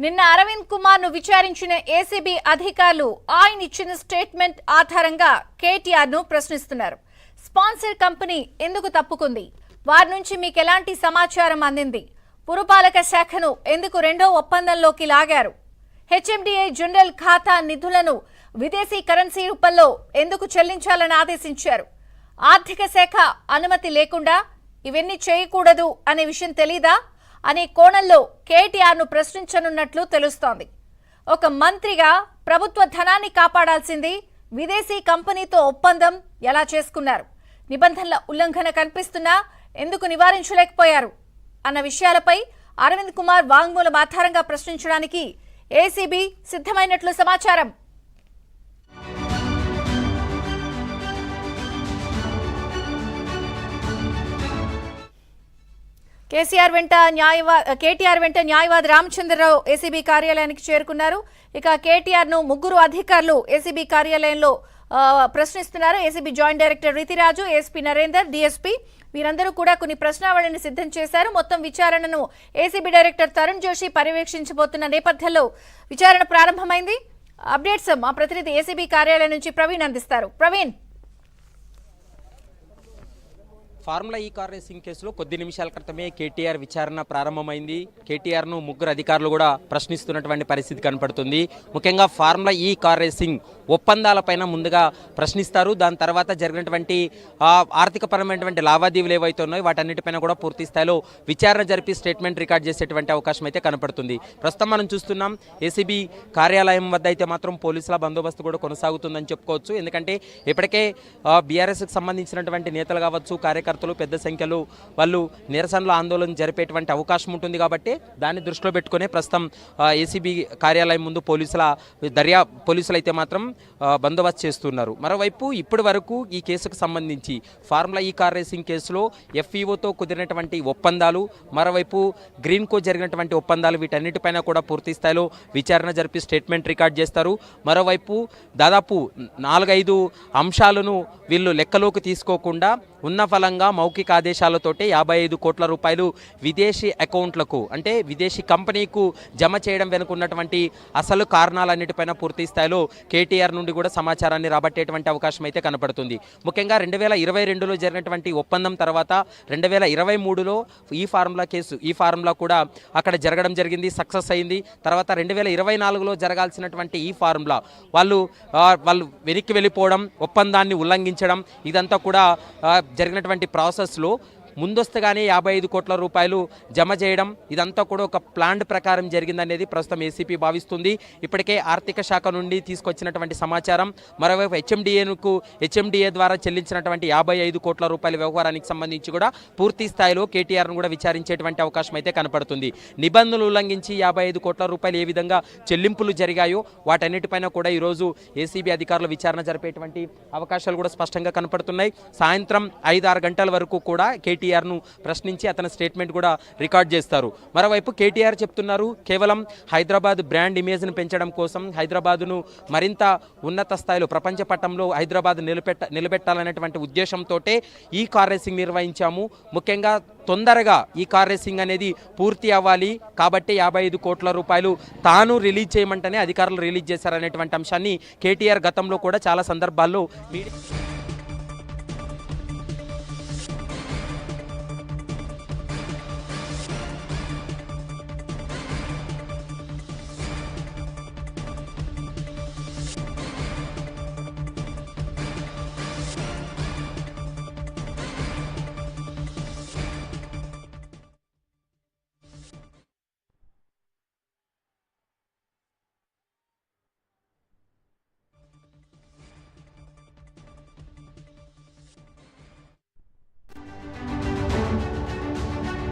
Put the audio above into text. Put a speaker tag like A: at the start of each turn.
A: నిన్న అరవింద్ కుమార్ ను విచారించిన ఏసీబీ అధికారులు ఆయన ఇచ్చిన స్టేట్మెంట్ ఆధారంగా కేటీఆర్ ను ప్రశ్నిస్తున్నారు. స్పాన్సర్ కంపెనీ ఎందుకు తప్పుకుంది? వారి నుంచి మీకు ఎలాంటి సమాచారం అందింది? పురపాలక శాఖను ఎందుకు రెండో ఒప్పందంలోకి లాగారు? హెచ్ఎండిఏ జనరల్ ఖాతా నిధులను విదేశీ కరెన్సీ రూపంలో ఎందుకు చెల్లించాలని ఆదేశించారు? ఆర్థిక శాఖ అనుమతి లేకుండా ఇవన్నీ చేయకూడదు అనే విషయం తెలీదా అనే కోణంలో కేటీఆర్ ను ప్రశ్నించనున్నట్లు తెలుస్తోంది. ఒక మంత్రిగా ప్రభుత్వ ధనాన్ని కాపాడాల్సింది విదేశీ కంపెనీతో ఒప్పందం ఎలా చేసుకున్నారు? నిబంధనల ఉల్లంఘన కనిపిస్తున్నా ఎందుకు నివారించలేకపోయారు అన్న విషయాలపై అరవింద్ కుమార్ వాంగ్మూలం ఆధారంగా ప్రశ్నించడానికి ఏసీబీ సిద్ధమైనట్లు సమాచారం. కేటీఆర్ వెంట న్యాయవాది రామచంద్రరావు ఏసీబీ కార్యాలయానికి చేరుకున్నారు. ఇక కేటీఆర్ ను ముగ్గురు అధికారులు ఏసీబీ కార్యాలయంలో ప్రశ్నిస్తున్నారు. ACB joint director Ritiraju, ASP Narender, DSP వీరందరూ కూడా కొన్ని ప్రశ్నావళిని సిద్ధం చేశారు. మొత్తం విచారణను ఏసీబీ డైరెక్టర్ తరుణ్ జోషి పర్యవేక్షించబోతున్న నేపథ్యంలో విచారణ ప్రారంభమైంది. అప్డేట్స్ మా ప్రతినిధి ఏసీబీ కార్యాలయం నుంచి ప్రవీణ్ అందిస్తారు. ప్రవీణ్,
B: ఫార్ములా ఈ కార్ రేసింగ్ కేసులో కొద్ది నిమిషాల క్రితమే కేటీఆర్ విచారణ ప్రారంభమైంది. కేటీఆర్ను ముగ్గురు అధికారులు కూడా ప్రశ్నిస్తున్నటువంటి పరిస్థితి కనపడుతుంది. ముఖ్యంగా ఫార్ములా ఈ కార్ రేసింగ్ ఒప్పందాలపైన ముందుగా ప్రశ్నిస్తారు. దాని తర్వాత జరిగినటువంటి ఆర్థికపరమైనటువంటి లావాదేవీలు ఏవైతే ఉన్నాయో వాటన్నిటిపైన కూడా పూర్తి స్థాయిలో విచారణ జరిపి స్టేట్మెంట్ రికార్డ్ చేసేటువంటి అవకాశం అయితే కనపడుతుంది. ప్రస్తుతం మనం చూస్తున్నాం ఏసీబీ కార్యాలయం వద్ద అయితే మాత్రం పోలీసుల బందోబస్తు కూడా కొనసాగుతుందని చెప్పుకోవచ్చు. ఎందుకంటే ఇప్పటికే బీఆర్ఎస్కి సంబంధించినటువంటి నేతలు కావచ్చు, కార్యకర్తలు పెద్ద సంఖ్యలో వాళ్ళు నిరసనలు ఆందోళన జరిపేటువంటి అవకాశం ఉంటుంది. కాబట్టి దాన్ని దృష్టిలో పెట్టుకునే ప్రస్తుతం ఏసీబీ కార్యాలయం ముందు పోలీసులు అయితే మాత్రం బందోబస్తు చేస్తున్నారు. మరోవైపు ఇప్పటి వరకు ఈ కేసుకు సంబంధించి ఫార్ములా ఈ కార్ రేసింగ్ కేసులో ఎఫ్ఈఓతో కుదిరినటువంటి ఒప్పందాలు, మరోవైపు గ్రీన్కో జరిగినటువంటి ఒప్పందాలు, వీటన్నిటిపైన కూడా పూర్తి స్థాయిలో విచారణ జరిపి స్టేట్మెంట్ రికార్డ్ చేస్తారు. మరోవైపు దాదాపు 4-5 అంశాలను వీళ్ళు లెక్కలోకి తీసుకోకుండా ఉన్న ఫలంగా మౌఖిక ఆదేశాలతోటే 55 కోట్ల రూపాయలు విదేశీ అకౌంట్లకు అంటే విదేశీ కంపెనీకు జమ చేయడం వెనుక ఉన్నటువంటి అసలు కారణాలన్నిటిపైన పూర్తి స్థాయిలో కేటీఆర్ నుండి కూడా సమాచారాన్ని రాబట్టేటువంటి అవకాశం అయితే కనపడుతుంది. ముఖ్యంగా 2022లో జరిగినటువంటి ఒప్పందం తర్వాత 2023లో ఈ ఫార్ములా కూడా అక్కడ జరగడం జరిగింది, సక్సెస్ అయింది. తర్వాత 2024లో జరగాల్సినటువంటి ఈ ఫార్ములా వాళ్ళు వెనక్కి వెళ్ళిపోవడం, ఒప్పందాన్ని ఉల్లంఘించడం, ఇదంతా కూడా జరిగినటువంటి ప్రాసెస్లో ముందస్తుగానే 55 కోట్ల రూపాయలు జమ చేయడం, ఇదంతా కూడా ఒక ప్లాన్ ప్రకారం జరిగిందనేది ప్రస్తుతం ఏసీపీ భావిస్తుంది. ఇప్పటికే ఆర్థిక శాఖ నుండి తీసుకొచ్చినటువంటి సమాచారం, మరోవైపు హెచ్ఎండిఏ ద్వారా చెల్లించినటువంటి 55 కోట్ల రూపాయల వ్యవహారానికి సంబంధించి కూడా పూర్తి స్థాయిలో కేటీఆర్ను కూడా విచారించేటువంటి అవకాశం అయితే కనపడుతుంది. నిబంధనలు ఉల్లంఘించి 55 కోట్ల రూపాయలు ఏ విధంగా చెల్లింపులు జరిగాయో వాటన్నిటిపైన కూడా ఈరోజు ఏసీబీ అధికారులు విచారణ జరిపేటువంటి అవకాశాలు కూడా స్పష్టంగా కనపడుతున్నాయి. సాయంత్రం 5-6 గంటల వరకు కూడా కేటీఆర్ను ప్రశ్నించి అతని స్టేట్మెంట్ కూడా రికార్డ్ చేస్తారు. మరోవైపు కేటీఆర్ చెప్తున్నారు, కేవలం హైదరాబాద్ బ్రాండ్ ఇమేజ్ను పెంచడం కోసం, హైదరాబాదును మరింత ఉన్నత స్థాయిలో ప్రపంచ పటంలో హైదరాబాద్ నిలబెట్టాలనేటువంటి ఉద్దేశంతో ఈ కార్ రేసింగ్ నిర్వహించాము. ముఖ్యంగా తొందరగా ఈ కార్ రేసింగ్ అనేది పూర్తి అవ్వాలి కాబట్టి 55 కోట్ల రూపాయలు తాను రిలీజ్ చేయమంటేనే అధికారులు రిలీజ్ చేశారనేటువంటి అంశాన్ని కేటీఆర్ గతంలో కూడా చాలా సందర్భాల్లో